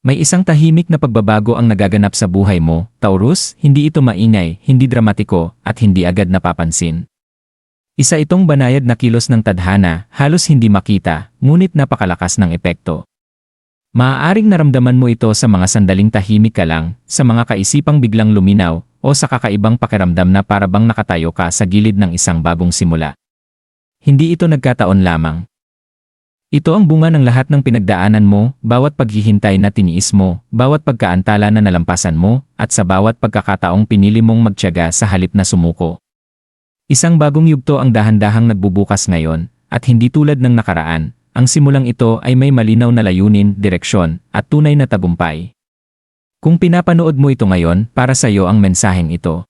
May isang tahimik na pagbabago ang nagaganap sa buhay mo, Taurus, hindi ito maingay, hindi dramatiko, at hindi agad napapansin. Isa itong banayad na kilos ng tadhana, halos hindi makita, ngunit napakalakas ng epekto. Maaaring naramdaman mo ito sa mga sandaling tahimik ka lang, sa mga kaisipang biglang luminaw, o sa kakaibang pakiramdam na parabang nakatayo ka sa gilid ng isang bagong simula. Hindi ito nagkataon lamang. Ito ang bunga ng lahat ng pinagdaanan mo, bawat paghihintay na tiniis mo, bawat pagkaantala na nalampasan mo, at sa bawat pagkakataong pinili mong magtiyaga sa halip na sumuko. Isang bagong yugto ang dahan-dahang nagbubukas ngayon, at hindi tulad ng nakaraan, ang simulang ito ay may malinaw na layunin, direksyon, at tunay na tagumpay. Kung pinapanood mo ito ngayon, para sa iyo ang mensaheng ito.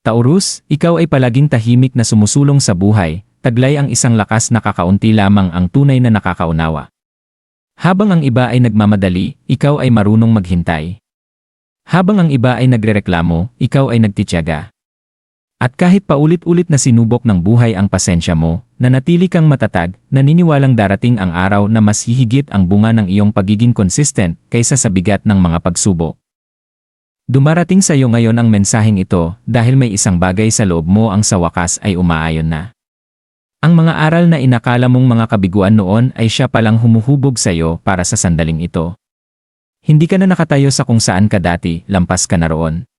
Taurus, ikaw ay palaging tahimik na sumusulong sa buhay, taglay ang isang lakas na kakaunti lamang ang tunay na nakakaunawa. Habang ang iba ay nagmamadali, ikaw ay marunong maghintay. Habang ang iba ay nagrereklamo, ikaw ay nagtitiyaga. At kahit paulit-ulit na sinubok ng buhay ang pasensya mo, nanatili kang matatag, naniniwalang darating ang araw na mas hihigit ang bunga ng iyong pagiging consistent kaysa sa bigat ng mga pagsubok. Dumarating sa iyo ngayon ang mensaheng ito dahil may isang bagay sa loob mo ang sa wakas ay umaayon na. Ang mga aral na inakala mong mga kabiguan noon ay siya palang humuhubog sa iyo para sa sandaling ito. Hindi ka na nakatayo sa kung saan ka dati, lampas ka na roon.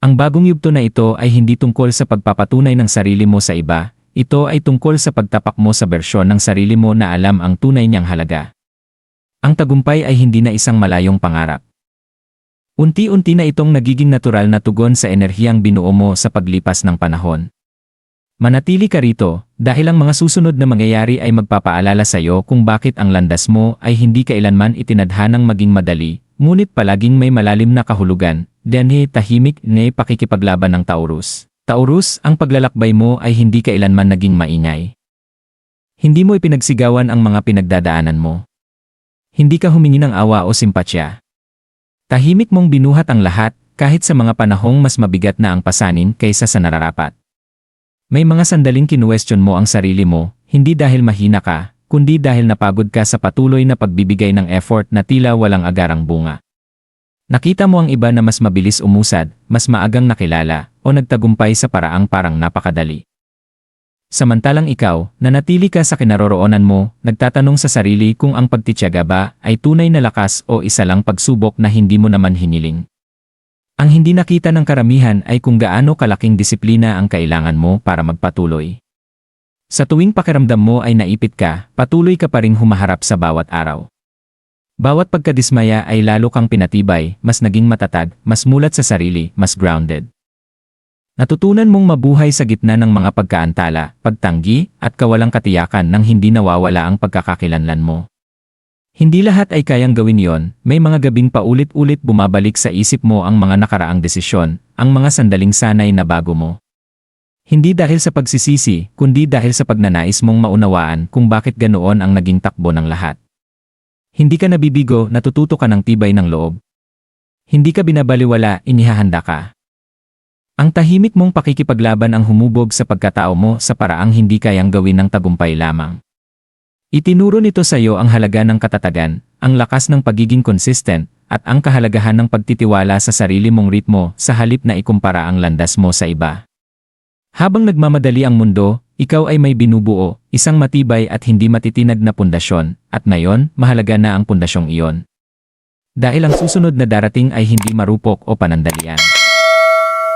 Ang bagong yugto na ito ay hindi tungkol sa pagpapatunay ng sarili mo sa iba, ito ay tungkol sa pagtapak mo sa bersyon ng sarili mo na alam ang tunay niyang halaga. Ang tagumpay ay hindi na isang malayong pangarap. Unti-unti na itong nagiging natural na tugon sa enerhiyang binuo mo sa paglipas ng panahon. Manatili ka rito, dahil ang mga susunod na mangyayari ay magpapaalala sa iyo kung bakit ang landas mo ay hindi kailanman itinadhanang maging madali, ngunit palaging may malalim na kahulugan. Denhe tahimik ne pakikipaglaban ng Taurus. Taurus, ang paglalakbay mo ay hindi kailanman naging maingay. Hindi mo ipinagsigawan ang mga pinagdadaanan mo. Hindi ka humingi ng awa o simpatsya. Tahimik mong binuhat ang lahat, kahit sa mga panahong mas mabigat na ang pasanin kaysa sa nararapat. May mga sandaling kinuwestiyon mo ang sarili mo, hindi dahil mahina ka, kundi dahil napagod ka sa patuloy na pagbibigay ng effort na tila walang agarang bunga. Nakita mo ang iba na mas mabilis umusad, mas maagang nakilala, o nagtagumpay sa paraang parang napakadali. Samantalang ikaw, nanatili ka sa kinaroroonan mo, nagtatanong sa sarili kung ang pagtitiyaga ba ay tunay na lakas o isa lang pagsubok na hindi mo naman hiniling. Ang hindi nakita ng karamihan ay kung gaano kalaking disiplina ang kailangan mo para magpatuloy. Sa tuwing pakiramdam mo ay naipit ka, patuloy ka pa ring humaharap sa bawat araw. Bawat pagkadismaya ay lalo kang pinatibay, mas naging matatag, mas mulat sa sarili, mas grounded. Natutunan mong mabuhay sa gitna ng mga pagkaantala, pagtanggi, at kawalang katiyakan nang hindi nawawala ang pagkakakilanlan mo. Hindi lahat ay kayang gawin yon, may mga gabing paulit-ulit bumabalik sa isip mo ang mga nakaraang desisyon, ang mga sandaling sanay na bago mo. Hindi dahil sa pagsisisi, kundi dahil sa pagnanais mong maunawaan kung bakit ganoon ang naging takbo ng lahat. Hindi ka nabibigo, natututo ka ng tibay ng loob. Hindi ka binabaliwala, inihahanda ka. Ang tahimik mong pakikipaglaban ang humubog sa pagkatao mo sa paraang hindi kayang gawin ng tagumpay lamang. Itinuro nito sa iyo ang halaga ng katatagan, ang lakas ng pagiging consistent, at ang kahalagahan ng pagtitiwala sa sarili mong ritmo sa halip na ikumpara ang landas mo sa iba. Habang nagmamadali ang mundo, ikaw ay may binubuo, isang matibay at hindi matitinag na pundasyon, at ngayon, mahalaga na ang pundasyong iyon. Dahil ang susunod na darating ay hindi marupok o panandalian.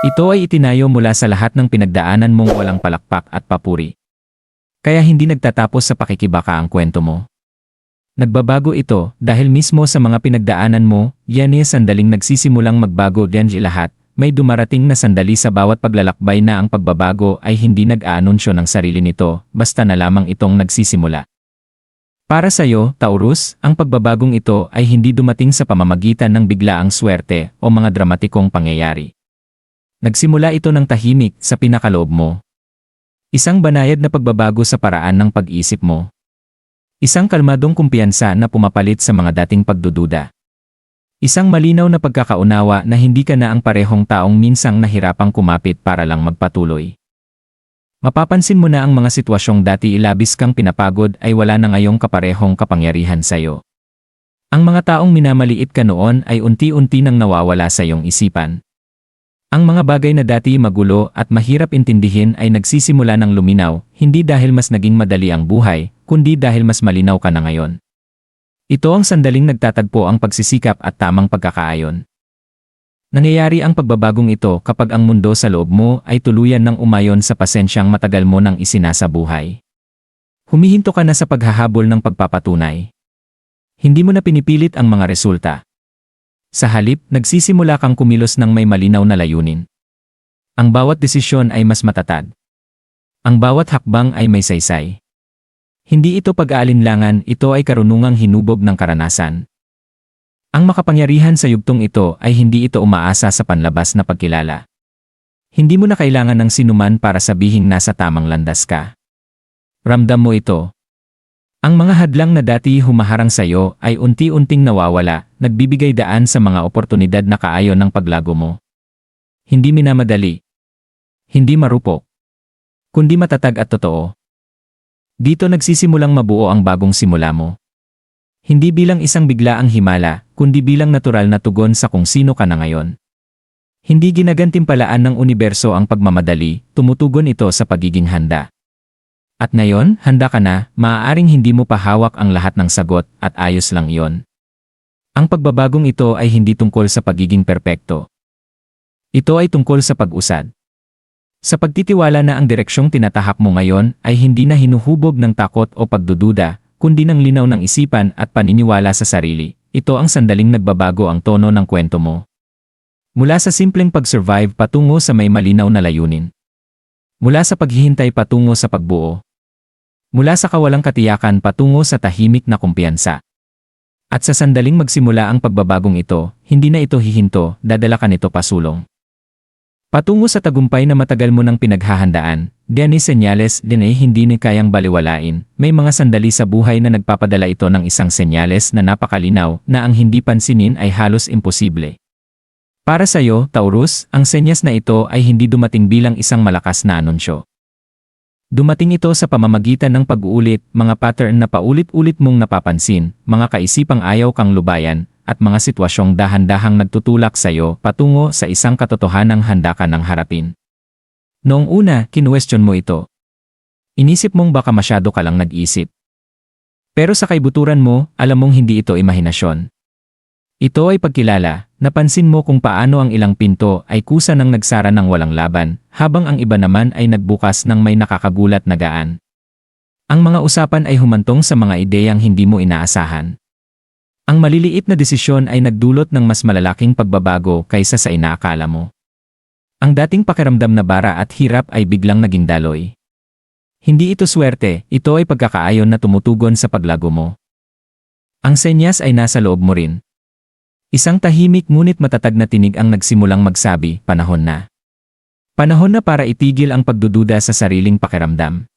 Ito ay itinayo mula sa lahat ng pinagdaanan mong walang palakpak at papuri. Kaya hindi nagtatapos sa pakikibaka ang kwento mo. Nagbabago ito dahil mismo sa mga pinagdaanan mo, yan ay sandaling nagsisimulang magbago din lahat. May dumarating na sandali sa bawat paglalakbay na ang pagbabago ay hindi nag-aanunsyo ng sarili nito, basta na lamang itong nagsisimula. Para sa iyo, Taurus, ang pagbabagong ito ay hindi dumating sa pamamagitan ng biglaang swerte o mga dramatikong pangyayari. Nagsimula ito ng tahimik sa pinakaloob mo. Isang banayad na pagbabago sa paraan ng pag-isip mo. Isang kalmadong kumpiyansa na pumapalit sa mga dating pagdududa. Isang malinaw na pagkakaunawa na hindi ka na ang parehong taong minsang nahirapang kumapit para lang magpatuloy. Mapapansin mo na ang mga sitwasyong dati ilabis kang pinapagod ay wala na ngayong kaparehong kapangyarihan sa iyo. Ang mga taong minamaliit ka noon ay unti-unti nang nawawala sa iyong isipan. Ang mga bagay na dati magulo at mahirap intindihin ay nagsisimula ng luminaw, hindi dahil mas naging madali ang buhay, kundi dahil mas malinaw ka na ngayon. Ito ang sandaling nagtatagpo ang pagsisikap at tamang pagkakaayon. Nangyayari ang pagbabagong ito kapag ang mundo sa loob mo ay tuluyan ng umayon sa pasensyang matagal mo nang isinasa buhay. Humihinto ka na sa paghahabol ng pagpapatunay. Hindi mo na pinipilit ang mga resulta. Sa halip, nagsisimula kang kumilos ng may malinaw na layunin. Ang bawat desisyon ay mas matatag. Ang bawat hakbang ay may saysay. Hindi ito pag-aalinlangan, ito ay karunungang hinubog ng karanasan. Ang makapangyarihan sa yugtong ito ay hindi ito umaasa sa panlabas na pagkilala. Hindi mo na kailangan ng sinuman para sabihing nasa tamang landas ka. Ramdam mo ito. Ang mga hadlang na dati humaharang sa iyo ay unti-unting nawawala, nagbibigay daan sa mga oportunidad na kaayon ng paglago mo. Hindi minamadali. Hindi marupok. Kundi matatag at totoo. Dito nagsisimulang mabuo ang bagong simula mo. Hindi bilang isang biglaang himala, kundi bilang natural na tugon sa kung sino ka na ngayon. Hindi ginagantimpalaan ng universo ang pagmamadali, tumutugon ito sa pagiging handa. At ngayon, handa ka na, maaaring hindi mo pa hawak ang lahat ng sagot at ayos lang iyon. Ang pagbabagong ito ay hindi tungkol sa pagiging perpekto. Ito ay tungkol sa pag-usad. Sa pagtitiwala na ang direksyong tinatahak mo ngayon ay hindi na hinuhubog ng takot o pagdududa, kundi ng linaw ng isipan at paniniwala sa sarili. Ito ang sandaling nagbabago ang tono ng kwento mo. Mula sa simpleng pag-survive patungo sa may malinaw na layunin. Mula sa paghihintay patungo sa pagbuo. Mula sa kawalang katiyakan patungo sa tahimik na kumpiyansa. At sa sandaling magsimula ang pagbabagong ito, hindi na ito hihinto, dadala ka nito pasulong. Patungo sa tagumpay na matagal mo nang pinaghahandaan, diyan senyales din ay hindi ni kayang baliwalain. May mga sandali sa buhay na nagpapadala ito ng isang senyales na napakalinaw na ang hindi pansinin ay halos imposible. Para sa iyo, Taurus, ang senyas na ito ay hindi dumating bilang isang malakas na anunsyo. Dumating ito sa pamamagitan ng pag-uulit, mga pattern na paulit-ulit mong napapansin, mga kaisipang ayaw kang lubayan, at mga sitwasyong dahan-dahang nagtutulak sa iyo patungo sa isang katotohanang handa ka ng harapin. Noong una, kinwestiyon mo ito. Inisip mong baka masyado ka lang nag-isip. Pero sa kaibuturan mo, alam mong hindi ito imahinasyon. Ito ay pagkilala, napansin mo kung paano ang ilang pinto ay kusa nang nagsara ng walang laban, habang ang iba naman ay nagbukas ng may nakakagulat na gaan. Ang mga usapan ay humantong sa mga ideyang hindi mo inaasahan. Ang maliliit na desisyon ay nagdulot ng mas malalaking pagbabago kaysa sa inaakala mo. Ang dating pakiramdam na bara at hirap ay biglang naging daloy. Hindi ito swerte, ito ay pagkakaayon na tumutugon sa paglago mo. Ang senyas ay nasa loob mo rin. Isang tahimik ngunit matatag na tinig ang nagsimulang magsabi, panahon na. Panahon na para itigil ang pagdududa sa sariling pakiramdam.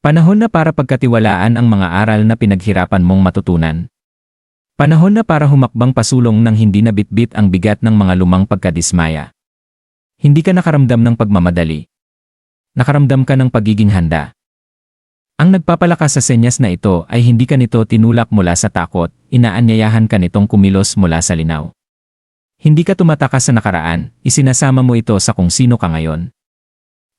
Panahon na para pagkatiwalaan ang mga aral na pinaghirapan mong matutunan. Panahon na para humakbang pasulong nang hindi na bitbit ang bigat ng mga lumang pagkadismaya. Hindi ka nakaramdam ng pagmamadali. Nakaramdam ka ng pagiging handa. Ang nagpapalakas sa senyas na ito ay hindi ka nito tinulak mula sa takot, inaanyayahan ka nitong kumilos mula sa linaw. Hindi ka tumatakas sa nakaraan, isinasama mo ito sa kung sino ka ngayon.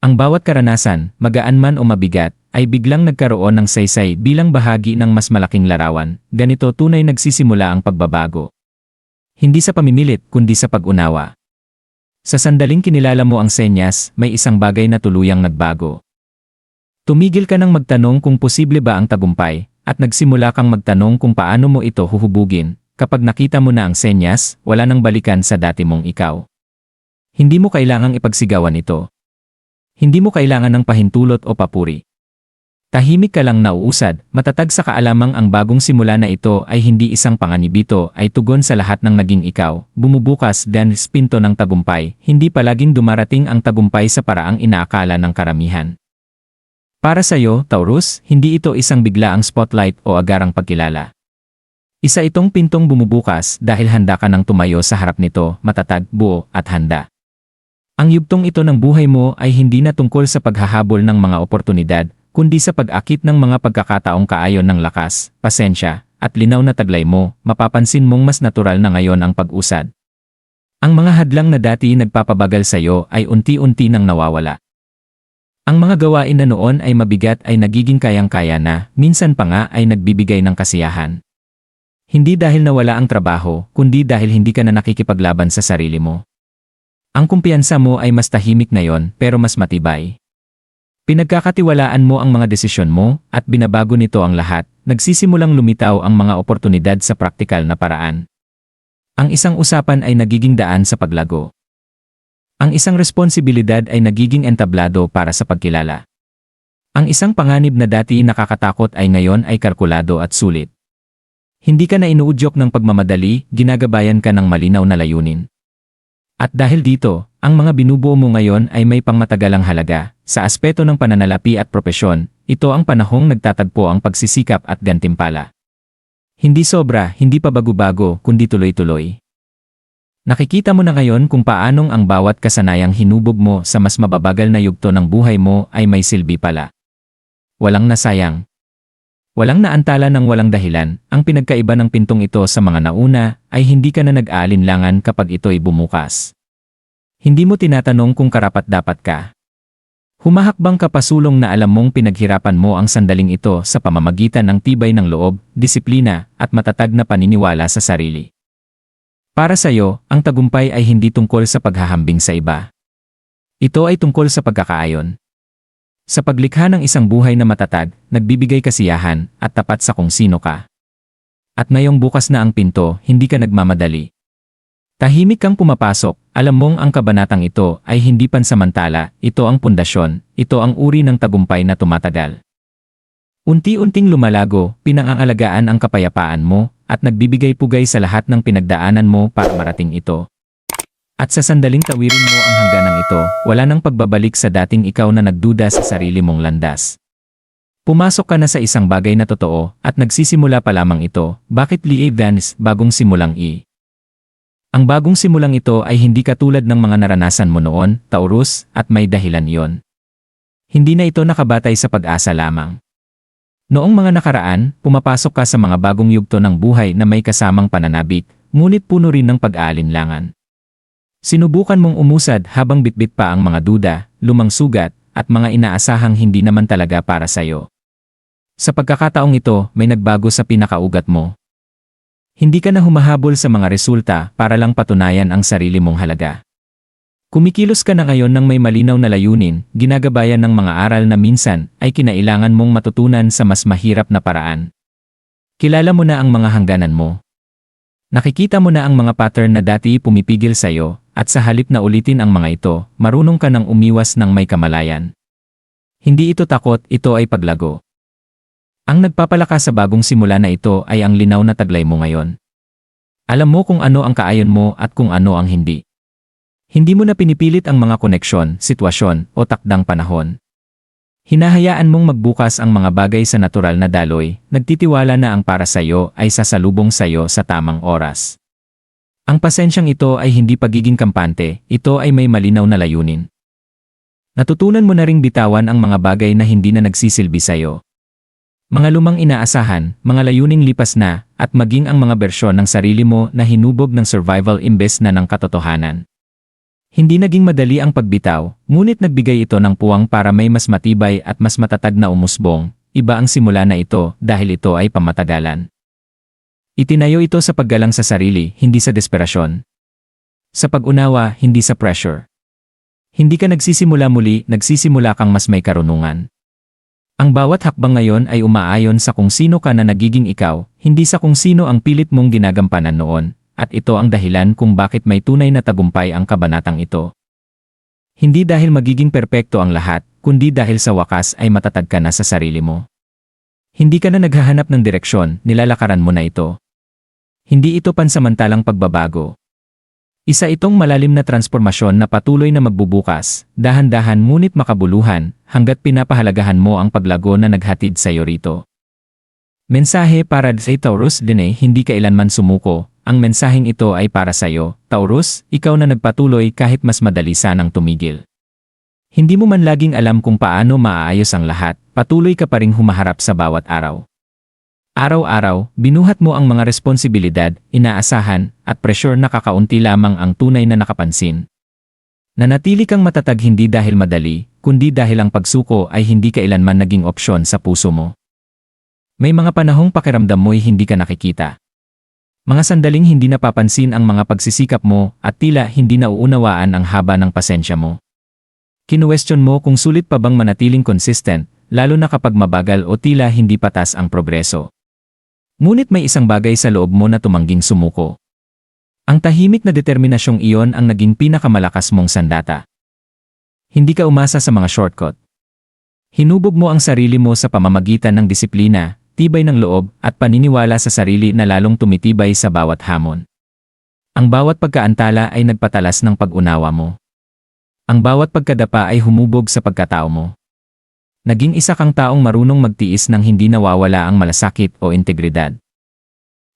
Ang bawat karanasan, magaan man o mabigat, ay biglang nagkaroon ng saysay bilang bahagi ng mas malaking larawan. Ganito tunay nagsisimula ang pagbabago. Hindi sa pamimilit, kundi sa pag-unawa. Sa sandaling kinilala mo ang senyas, may isang bagay na tuluyang nagbago. Tumigil ka nang magtanong kung posible ba ang tagumpay, at nagsimula kang magtanong kung paano mo ito huhubugin. Kapag nakita mo na ang senyas, wala nang balikan sa dati mong ikaw. Hindi mo kailangang ipagsigawan ito. Hindi mo kailangan ng pahintulot o papuri. Tahimik ka lang nauusad, matatag sa kaalamang ang bagong simula na ito ay hindi isang panganibito, ay tugon sa lahat ng naging ikaw, bumubukas dan spinto ng tagumpay, hindi palaging dumarating ang tagumpay sa paraang inaakala ng karamihan. Para sa iyo, Taurus, hindi ito isang biglaang spotlight o agarang pagkilala. Isa itong pintong bumubukas dahil handa ka nang tumayo sa harap nito, matatag, buo, at handa. Ang yugtong ito ng buhay mo ay hindi na tungkol sa paghahabol ng mga oportunidad, kundi sa pag-akit ng mga pagkakataong kaayon ng lakas, pasensya, at linaw na taglay mo, mapapansin mong mas natural na ngayon ang pag-usad. Ang mga hadlang na dati nagpapabagal sa iyo ay unti-unti nang nawawala. Ang mga gawain na noon ay mabigat ay nagiging kayang-kaya na, minsan pa nga ay nagbibigay ng kasiyahan. Hindi dahil nawala ang trabaho, kundi dahil hindi ka na nakikipaglaban sa sarili mo. Ang kumpiyansa mo ay mas tahimik ngayon pero mas matibay. Pinagkakatiwalaan mo ang mga desisyon mo at binabago nito ang lahat, nagsisimulang lumitaw ang mga oportunidad sa praktikal na paraan. Ang isang usapan ay nagiging daan sa paglago. Ang isang responsibilidad ay nagiging entablado para sa pagkilala. Ang isang panganib na dati nakakatakot ay ngayon ay kalkulado at sulit. Hindi ka na inuudyok ng pagmamadali, ginagabayan ka ng malinaw na layunin. At dahil dito, ang mga binubuo mo ngayon ay may pangmatagalang halaga. Sa aspeto ng pananalapi at propesyon, ito ang panahong nagtatagpo ang pagsisikap at gantimpala. Hindi sobra, hindi pa bago-bago, kundi tuloy-tuloy. Nakikita mo na ngayon kung paanong ang bawat kasanayang hinubog mo sa mas mababagal na yugto ng buhay mo ay may silbi pala. Walang nasayang. Walang naantala ng walang dahilan. Ang pinagkaiba ng pintong ito sa mga nauna ay hindi ka na nag-aalinlangan kapag ito'y bumukas. Hindi mo tinatanong kung karapat-dapat ka. Humahakbang ka pasulong na alam mong pinaghirapan mo ang sandaling ito sa pamamagitan ng tibay ng loob, disiplina, at matatag na paniniwala sa sarili. Para sa iyo, ang tagumpay ay hindi tungkol sa paghahambing sa iba. Ito ay tungkol sa pagkakaayon. Sa paglikha ng isang buhay na matatag, nagbibigay kasiyahan, at tapat sa kung sino ka. At ngayong bukas na ang pinto, hindi ka nagmamadali. Tahimik kang pumapasok, alam mong ang kabanatang ito ay hindi pansamantala, ito ang pundasyon, ito ang uri ng tagumpay na tumatagal. Unti-unting lumalago, pinangangalagaan ang kapayapaan mo, at nagbibigay pugay sa lahat ng pinagdaanan mo para marating ito. At sa sandaling tawirin mo ang hangganang ito, wala nang pagbabalik sa dating ikaw na nagduda sa sarili mong landas. Pumasok ka na sa isang bagay na totoo, at nagsisimula pa lamang ito, bakit Lee Evans, bagong simulang Ang bagong simulang ito ay hindi katulad ng mga naranasan mo noon, Taurus, at may dahilan iyon. Hindi na ito nakabatay sa pag-asa lamang. Noong mga nakaraan, pumapasok ka sa mga bagong yugto ng buhay na may kasamang pananabik, ngunit puno rin ng pag-aalinlangan. Sinubukan mong umusad habang bitbit pa ang mga duda, lumang sugat, at mga inaasahang hindi naman talaga para sa'yo. Sa pagkakataong ito, may nagbago sa pinakaugat mo. Hindi ka na humahabol sa mga resulta para lang patunayan ang sarili mong halaga. Kumikilos ka na ngayon ng may malinaw na layunin, ginagabayan ng mga aral na minsan ay kinailangan mong matutunan sa mas mahirap na paraan. Kilala mo na ang mga hangganan mo. Nakikita mo na ang mga pattern na dati pumipigil sa'yo, at sa halip na ulitin ang mga ito, marunong ka nang umiwas ng may kamalayan. Hindi ito takot, ito ay paglago. Ang nagpapalakas sa bagong simula na ito ay ang linaw na taglay mo ngayon. Alam mo kung ano ang kaayon mo at kung ano ang hindi. Hindi mo na pinipilit ang mga koneksyon, sitwasyon, o takdang panahon. Hinahayaan mong magbukas ang mga bagay sa natural na daloy, nagtitiwala na ang para sa iyo ay sasalubong sa iyo sa tamang oras. Ang pasensyang ito ay hindi pagiging kampante, ito ay may malinaw na layunin. Natutunan mo na ring bitawan ang mga bagay na hindi na nagsisilbi sa iyo. Mga lumang inaasahan, mga layuning lipas na, at maging ang mga bersyon ng sarili mo na hinubog ng survival imbes na ng katotohanan. Hindi naging madali ang pagbitaw, ngunit nagbigay ito ng puwang para may mas matibay at mas matatag na umusbong. Iba ang simula na ito dahil ito ay pamatagalan. Itinayo ito sa paggalang sa sarili, hindi sa desperasyon. Sa pag-unawa, hindi sa pressure. Hindi ka nagsisimula muli, nagsisimula kang mas may karunungan. Ang bawat hakbang ngayon ay umaayon sa kung sino ka na nagiging ikaw, hindi sa kung sino ang pilit mong ginagampanan noon, at ito ang dahilan kung bakit may tunay na tagumpay ang kabanatang ito. Hindi dahil magiging perpekto ang lahat, kundi dahil sa wakas ay matatag ka na sa sarili mo. Hindi ka na naghahanap ng direksyon, nilalakaran mo na ito. Hindi ito pansamantalang pagbabago. Isa itong malalim na transformasyon na patuloy na magbubukas, dahan-dahan ngunit makabuluhan, hanggat pinapahalagahan mo ang paglago na naghatid sa iyo rito. Mensahe para sa Taurus Dine, hindi kailanman sumuko. Ang mensaheng ito ay para sa iyo, Taurus, ikaw na nagpatuloy kahit mas madali sanang tumigil. Hindi mo man laging alam kung paano maaayos ang lahat, patuloy ka pa ring humaharap sa bawat araw. Araw-araw, binuhat mo ang mga responsibilidad, inaasahan, at pressure na kakaunti lamang ang tunay na nakapansin. Nanatili kang matatag hindi dahil madali, kundi dahil ang pagsuko ay hindi kailanman naging opsyon sa puso mo. May mga panahong pakiramdam mo'y hindi ka nakikita. Mga sandaling hindi napapansin ang mga pagsisikap mo at tila hindi nauunawaan ang haba ng pasensya mo. Kinuwestiyon mo kung sulit pa bang manatiling consistent, lalo na kapag mabagal o tila hindi patas ang progreso. Ngunit may isang bagay sa loob mo na tumangging sumuko. Ang tahimik na determinasyong iyon ang naging pinakamalakas mong sandata. Hindi ka umasa sa mga shortcut. Hinubog mo ang sarili mo sa pamamagitan ng disiplina, tibay ng loob, at paniniwala sa sarili na lalong tumitibay sa bawat hamon. Ang bawat pagkaantala ay nagpatalas ng pag-unawa mo. Ang bawat pagkadapa ay humubog sa pagkatao mo. Naging isa kang taong marunong magtiis nang hindi nawawala ang malasakit o integridad.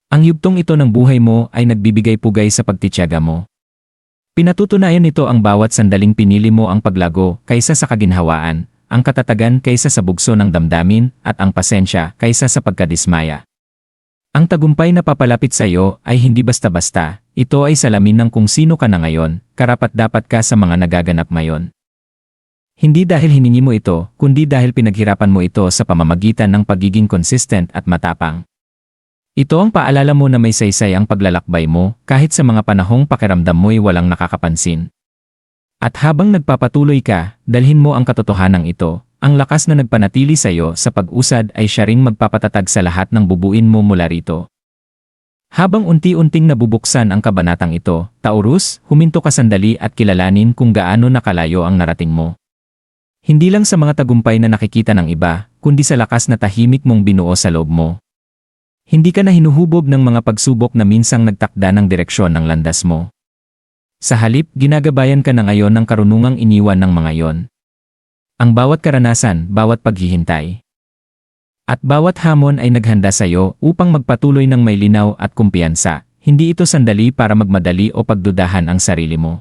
Ang yugtong ito ng buhay mo ay nagbibigay pugay sa pagtitiyaga mo. Pinatutunayan nito ang bawat sandaling pinili mo ang paglago kaysa sa kaginhawaan, ang katatagan kaysa sa bugso ng damdamin, at ang pasensya kaysa sa pagkadismaya. Ang tagumpay na papalapit sa iyo ay hindi basta-basta, ito ay salamin ng kung sino ka na ngayon, karapat-dapat ka sa mga nagaganap ngayon. Hindi dahil hiningi mo ito, kundi dahil pinaghirapan mo ito sa pamamagitan ng pagiging consistent at matapang. Ito ang paalala mo na may saysay ang paglalakbay mo kahit sa mga panahong pakiramdam mo'y walang nakakapansin. At habang nagpapatuloy ka, dalhin mo ang katotohanan ito, ang lakas na nagpanatili sa iyo sa pag-usad ay siya ring magpapatatag sa lahat ng bubuin mo mula rito. Habang unti-unting nabubuksan ang kabanatang ito, Taurus, huminto ka sandali at kilalanin kung gaano nakalayo ang narating mo. Hindi lang sa mga tagumpay na nakikita ng iba, kundi sa lakas na tahimik mong binuo sa loob mo. Hindi ka na hinuhubog ng mga pagsubok na minsang nagtakda ng direksyon ng landas mo. Sa halip, ginagabayan ka na ngayon ng karunungang iniwan ng mga yon. Ang bawat karanasan, bawat paghihintay, at bawat hamon ay naghanda sa iyo upang magpatuloy ng may linaw at kumpiyansa. Hindi ito sandali para magmadali o pagdudahan ang sarili mo.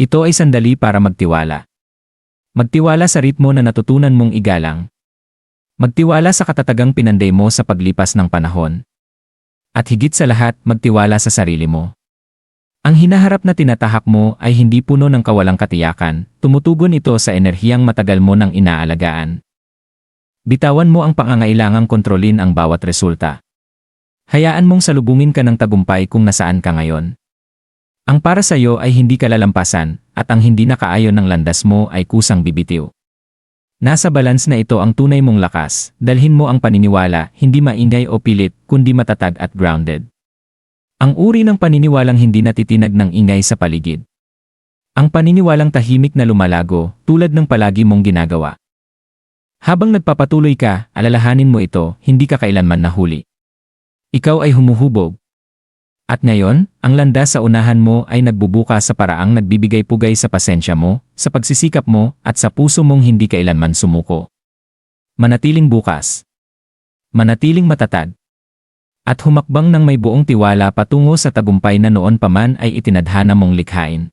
Ito ay sandali para magtiwala. Magtiwala sa ritmo na natutunan mong igalang. Magtiwala sa katatagang pinanday mo sa paglipas ng panahon. At higit sa lahat, magtiwala sa sarili mo. Ang hinaharap na tinatahak mo ay hindi puno ng kawalang katiyakan, tumutugon ito sa enerhiyang matagal mo nang inaalagaan. Bitawan mo ang pangangailangang kontrolin ang bawat resulta. Hayaan mong salubungin ka ng tagumpay kung nasaan ka ngayon. Ang para sa iyo ay hindi kalalampasan, at ang hindi nakaayon ng landas mo ay kusang bibitiw. Nasa balance na ito ang tunay mong lakas, dalhin mo ang paniniwala, hindi maingay o pilit, kundi matatag at grounded. Ang uri ng paniniwalang hindi natitinag ng ingay sa paligid. Ang paniniwalang tahimik na lumalago, tulad ng palagi mong ginagawa. Habang nagpapatuloy ka, alalahanin mo ito, hindi ka kailanman nahuli. Ikaw ay humuhubog. At ngayon, ang landas sa unahan mo ay nagbubuka sa paraang nagbibigay pugay sa pasensya mo, sa pagsisikap mo, at sa puso mong hindi kailanman sumuko. Manatiling bukas. Manatiling matatag. At humakbang ng may buong tiwala patungo sa tagumpay na noon pa man ay itinadhana mong likhain.